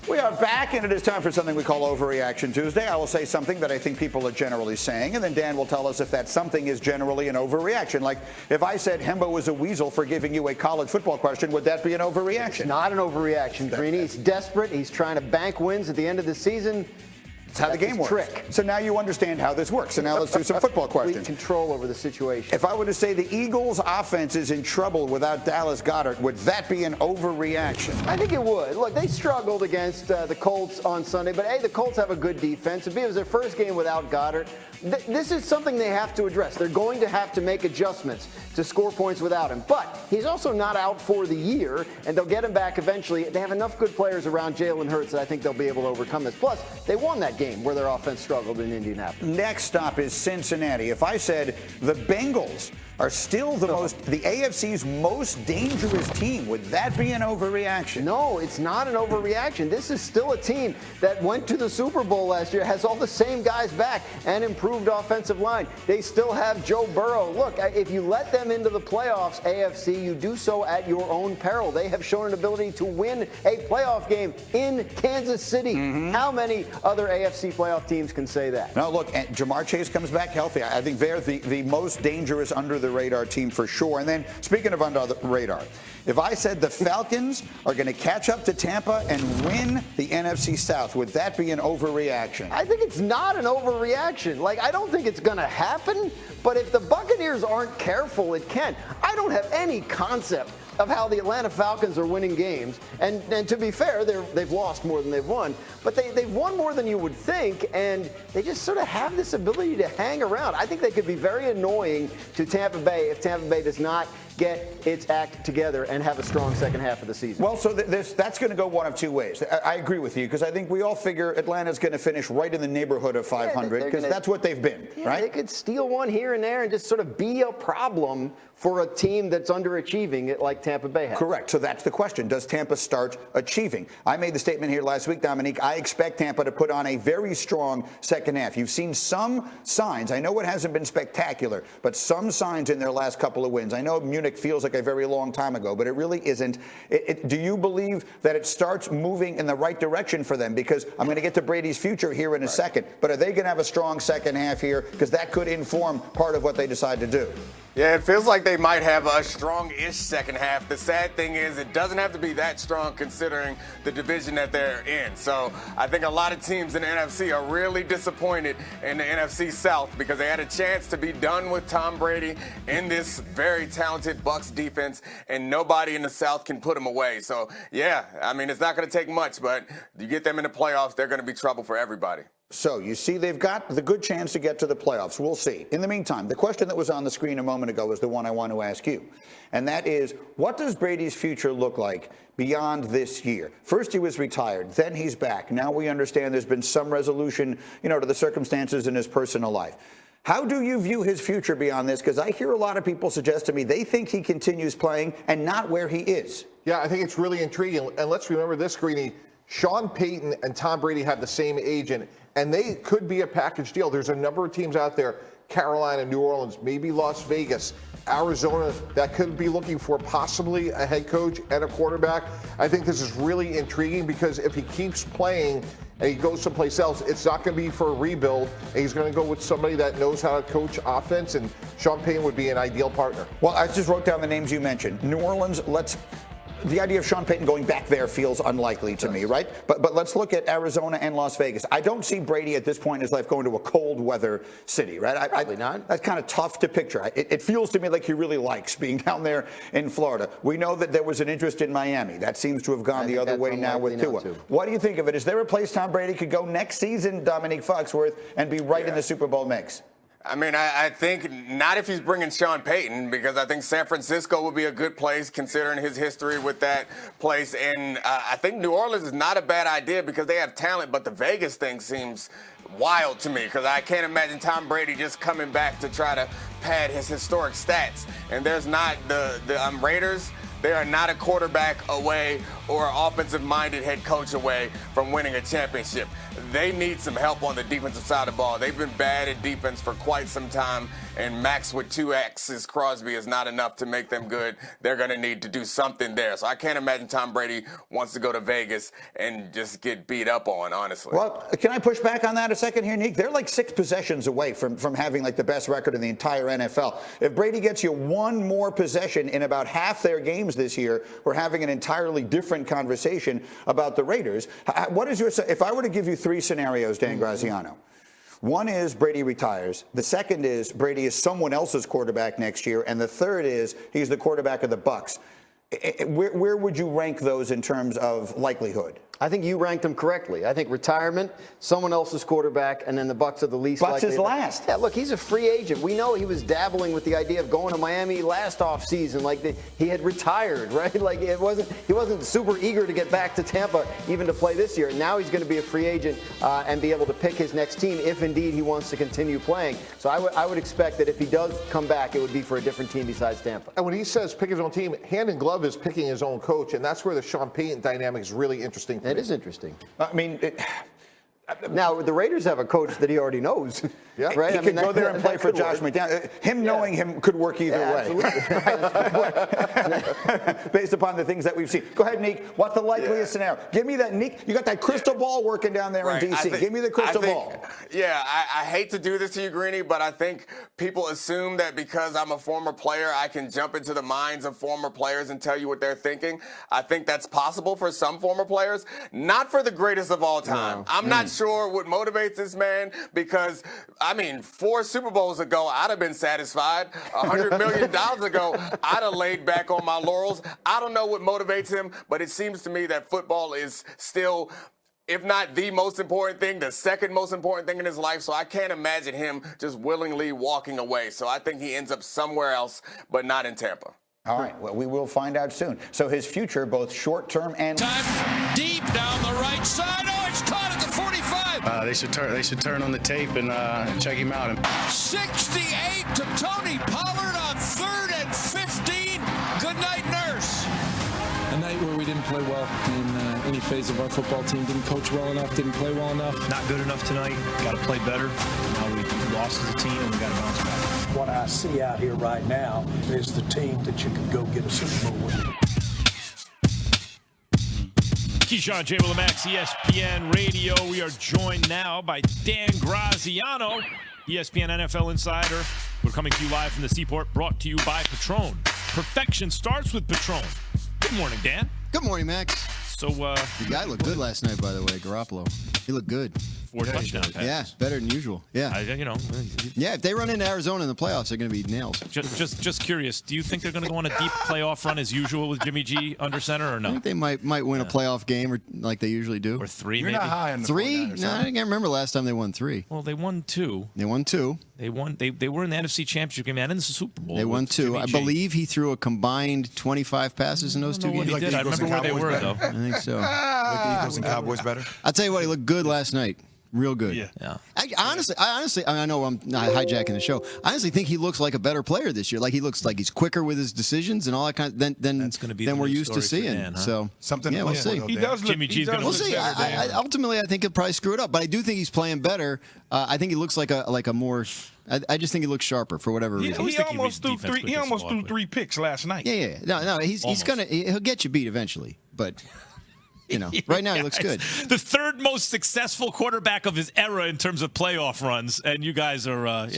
We are back, and it is time for something we call Overreaction Tuesday. I will say something that I think people are generally saying, and then Dan will tell us if that something is generally an overreaction. Like, if I said Hembo was a weasel for giving you a college football question, would that be an overreaction? It's not an overreaction, Greeny. He's desperate. He's trying to bank wins at the end of the season. That's how the game works. Trick. So now you understand how this works. So now let's do some football questions. Control over the situation. If I were to say the Eagles' offense is in trouble without Dallas Goedert, would that be an overreaction? I think it would. Look, they struggled against the Colts on Sunday, but A, the Colts have a good defense. And B, it was their first game without Goddard. This is something they have to address. They're going to have to make adjustments to score points without him. But he's also not out for the year, and they'll get him back eventually. They have enough good players around Jalen Hurts that I think they'll be able to overcome this. Plus, they won that game where their offense struggled in Indianapolis. Next stop is Cincinnati. If I said the Bengals are still the AFC's most dangerous team, would that be an overreaction? No, it's not an overreaction. This is still a team that went to the Super Bowl last year, has all the same guys back, and improved offensive line. They still have Joe Burrow. Look, if you let them into the playoffs, AFC, you do so at your own peril. They have shown an ability to win a playoff game in Kansas City. How many other AFC playoff teams can say that? No, look, Jamar Chase comes back healthy. I think they're the most dangerous under the radar team for sure. And then, speaking of under the radar, if I said the Falcons are going to catch up to Tampa and win the NFC South, would that be an overreaction? I think it's not an overreaction. Like, I don't think it's going to happen, but if the Buccaneers aren't careful, it can. I don't have any concept of how the Atlanta Falcons are winning games. And to be fair, they've lost more than they've won, but they've won more than you would think, and they just sort of have this ability to hang around. I think they could be very annoying to Tampa Bay if Tampa Bay does not get its act together and have a strong second half of the season. Well, so that's going to go one of two ways. I agree with you, because I think we all figure Atlanta's going to finish right in the neighborhood of 500, because that's what they've been, right? They could steal one here and there and just sort of be a problem for a team that's underachieving it like Tampa Bay has. Correct. So that's the question. Does Tampa start achieving? I made the statement here last week, Domonique. I expect Tampa to put on a very strong second half. You've seen some signs. I know it hasn't been spectacular, but some signs in their last couple of wins. I know Munich feels like a very long time ago, but it really isn't. Do you believe that it starts moving in the right direction for them? Because I'm going to get to Brady's future here in a second, but are they going to have a strong second half here? Because that could inform part of what they decide to do. Yeah, it feels like they might have a strong-ish second half. The sad thing is it doesn't have to be that strong considering the division that they're in. So I think a lot of teams in the NFC are really disappointed in the NFC South because they had a chance to be done with Tom Brady in this very talented Bucs defense, and nobody in the South can put them away. So, yeah, I mean, it's not going to take much, but you get them in the playoffs, they're going to be trouble for everybody. So you see they've got the good chance to get to the playoffs. We'll see. In the meantime, the question that was on the screen a moment ago is the one I want to ask you. And that is, what does Brady's future look like beyond this year? First he was retired, then he's back. Now we understand there's been some resolution, to the circumstances in his personal life. How do you view his future beyond this? Because I hear a lot of people suggest to me they think he continues playing and not where he is. Yeah, I think it's really intriguing. And let's remember this, Greeny. Sean Payton and Tom Brady have the same agent, and they could be a package deal. There's a number of teams out there, Carolina, New Orleans, maybe Las Vegas, Arizona, that could be looking for possibly a head coach and a quarterback. I think this is really intriguing because if he keeps playing and he goes someplace else, it's not going to be for a rebuild, and he's going to go with somebody that knows how to coach offense, and Sean Payton would be an ideal partner. Well, I just wrote down the names you mentioned. New Orleans, the idea of Sean Payton going back there feels unlikely to me, right? But let's look at Arizona and Las Vegas. I don't see Brady at this point in his life going to a cold weather city, right? Probably not. That's kind of tough to picture. It feels to me like he really likes being down there in Florida. We know that there was an interest in Miami. That seems to have gone the other way now with Tua. What do you think of it? Is there a place Tom Brady could go next season, Domonique Foxworth, and be right in the Super Bowl mix? I mean, I think not if he's bringing Sean Payton, because I think San Francisco would be a good place considering his history with that place. And I think New Orleans is not a bad idea because they have talent, but the Vegas thing seems wild to me because I can't imagine Tom Brady just coming back to try to pad his historic stats. And there's not the Raiders. They are not a quarterback away or offensive-minded head coach away from winning a championship. They need some help on the defensive side of the ball. They've been bad at defense for quite some time, and Max with 2 X's Crosby is not enough to make them good. They're going to need to do something there. So I can't imagine Tom Brady wants to go to Vegas and just get beat up on, honestly. Well, can I push back on that a second here, Nick? They're like 6 possessions away from having like the best record in the entire NFL. If Brady gets you 1 more possession in about half their games this year, we're having an entirely different conversation about the Raiders. What is your, if I were to give you 3 scenarios, Dan Graziano? One is Brady retires. The second is Brady is someone else's quarterback next year. And the third is he's the quarterback of the Bucs. Where would you rank those in terms of likelihood? I think you ranked them correctly. I think retirement, someone else's quarterback, and then the Bucs are the least Bucs likely. is last. Yeah, look, he's a free agent. We know he was dabbling with the idea of going to Miami last offseason, like he had retired, right? Like he wasn't super eager to get back to Tampa even to play this year. Now he's going to be a free agent and be able to pick his next team if indeed he wants to continue playing. So I would expect that if he does come back, it would be for a different team besides Tampa. And when he says pick his own team, hand in glove is picking his own coach, and that's where the Sean Payton dynamic is really interesting. It is interesting. I mean, now the Raiders have a coach that he already knows. Yeah, right. He could go there and play for Josh McDaniels. Him knowing him could work either way. Based upon the things that we've seen. Go ahead, Neek. What's the likeliest scenario? Give me that, Neek. You got that crystal ball working down there in D.C. Give me the crystal ball. Yeah, I hate to do this to you, Greeny, but I think people assume that because I'm a former player, I can jump into the minds of former players and tell you what they're thinking. I think that's possible for some former players, not for the greatest of all time. No. I'm not sure what motivates this man because, I mean, 4 Super Bowls ago, I'd have been satisfied. $100 million ago, I'd have laid back on my laurels. I don't know what motivates him, but it seems to me that football is still, if not the most important thing, the second most important thing in his life. So I can't imagine him just willingly walking away. So I think he ends up somewhere else, but not in Tampa. All right. Well, we will find out soon. So his future, both short-term and... Time deep down the right side. Oh, it's caught at the 45. They should turn on the tape and check him out. 68 to Tony Pollard on 3rd and 15. Good night, nurse. A night where we didn't play well in any phase of our football team. Didn't coach well enough, didn't play well enough. Not good enough tonight. Got to play better. Now we lost as a team and we got to bounce back. What I see out here right now is the team that you can go get a Super Bowl with. Keyshawn, J. Willimax, ESPN Radio. We are joined now by Dan Graziano, ESPN NFL Insider. We're coming to you live from the Seaport, brought to you by Patron. Perfection starts with Patron. Good morning, Dan. Good morning, Max. So, the guy looked good last night, by the way, Garoppolo. He looked good. 4 touchdown passes. Yeah, better than usual. Yeah. Yeah, if they run into Arizona in the playoffs, they're going to be nails. Just curious, do you think they're going to go on a deep playoff run as usual with Jimmy G under center or no? I think they might win a plaplayoff game or like they usually do. Or 3, You're maybe? not high on the 3? No, I can't remember last time they won 3. Well, they won 2. They won 2. They won. They were in the NFC Championship game and in the Super Bowl. They won 2. I believe he threw a combined 25 passes in those 2 games. He did. I remember where they were, though. I think so. Like the Eagles and Cowboys better? I'll tell you what, he looked good last night. Real good. Yeah. I know I'm hijacking the show. I honestly think he looks like a better player this year. Like he looks like he's quicker with his decisions and all that kind of than we're used to seeing. Dan, huh? So something. Yeah, we'll see. He does look, Jimmy G's going to We'll see. Ultimately, I think he'll probably screw it up, but I do think he's playing better. I think he looks like a more. I just think he looks sharper for whatever reason. He almost threw 3. He almost threw 3 picks last night. Yeah. No. He'll get you beat eventually, but. Right now he looks good. The 3rd most successful quarterback of his era in terms of playoff runs, and you guys are